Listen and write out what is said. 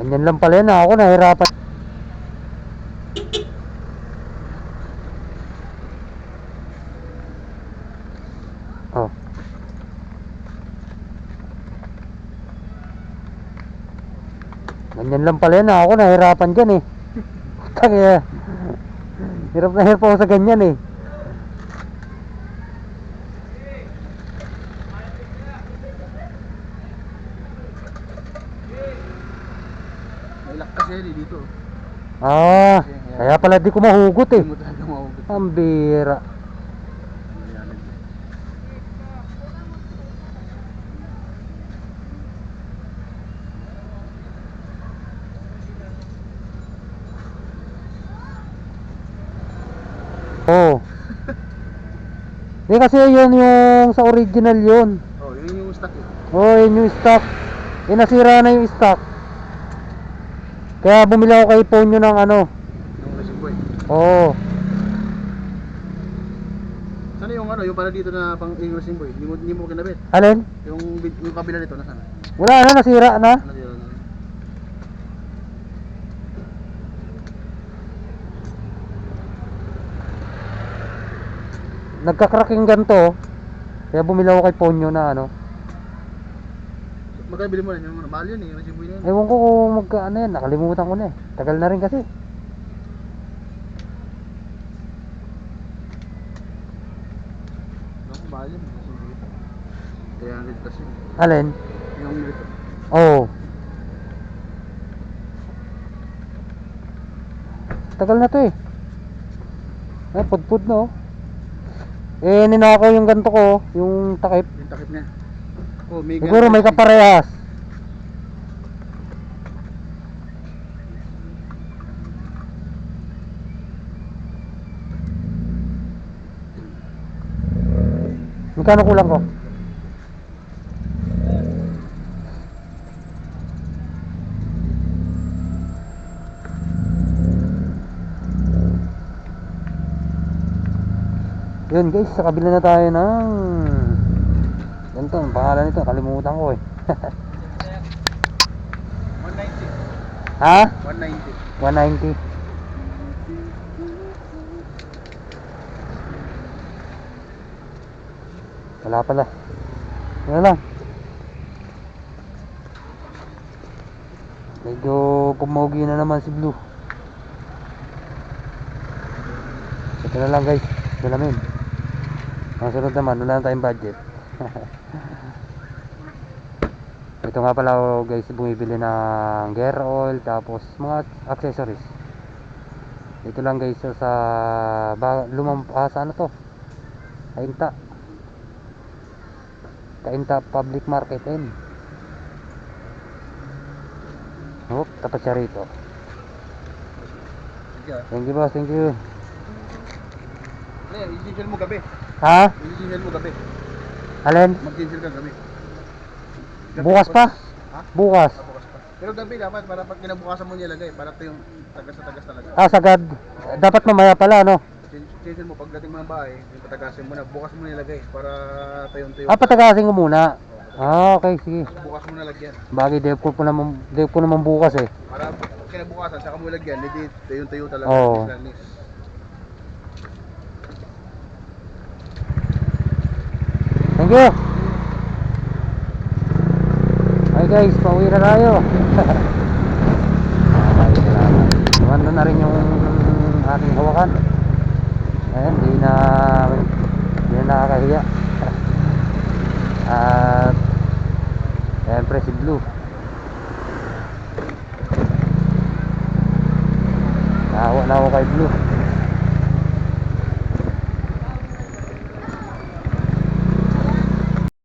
Ganyan lang pala yan. Ako nahirapan. Oh. Ganyan lang pala yan. Ako nahirapan dyan eh. Tangina. Hirap na hirap ako sa ganyan eh. May lock kasi yan dito. Ah, kaya pala di ko mahugot eh. Hindi mo talaga mahugot. Ang bira. Oh. Di kasi yun yung sa original yun. Oh, yun yung stock eh. Oh, yun yung stock. Eh, nasira na yung stock. Kaya bumili ako kay Ponyo ng ano. Yung racing boy. Oo. Sana yung ano, yung para dito na pang yung racing boy. Hindi mo kinabit. Alin? Yung kabila nito nasaan? Wala na, nasira na. Ano yun? Nagka-cracking ganito. Kaya bumili ako kay Ponyo na ano. Magkano bili mo na yung ano? Mahal yun eh, yung racing boy na yun. Ewan ko kung ano yan, nakalimutan ko na eh. Tagal na rin kasi. Naku, mahal yun, racing boy. 300 plus yun. Alin? Yung nito. Oo. Tagal na to eh. Eh, pudpud na oh. Eh, ninakaw yung ganito ko, yung takip. Yung takip niya. Oh, may Siguro may kaparehas. Magkano kulang ko? Yun guys, sa kabila na tayo ng ganito, ang pangalan nito, kalimutan ko eh. 190. Ha? 190. 190. Wala pala. Wala lang. Medyo pumogi na naman si Blue. Ito na lang guys, salamin. Ang sunod naman, wala na tayong budget. Ito nga pala ako guys, bumibili ng gear oil, tapos mga accessories. Ito lang guys sa sa ano to? Kainta Public Market din. Oh, tapat siya rito. Thank you boss, thank you. Ano, i-cancel mo gabi. Ha? I-cancel mo gabi. Alin? Mag-cancel ka gabi. Bukas pa? Ha? Bukas. Bukas pa. Pero gabi dapat para pag kinabukasan mo nilagay para ito yung tagas na tagas talaga. Ah, sagad. Dapat mamaya pala, no? Cancel mo pagdating mo ng bahay, yung patagasin mo na, bukas mo nilagay para tayong-tayo. Ah, patagasin ko muna. Ah, okay, sige. Bukas mo nalagyan. Bagay, dev ko naman bukas eh. Para kinabukasan, saka mo lagyan, hindi tayong-tayo talaga. Oo. Thank you. Okay guys, pauwi na tayo. Okay, salamat. Tumanda na rin yung aking hawakan. Ayan, di na nakakahiya. At siyempre si Blue. Naawa na ako kay Blue.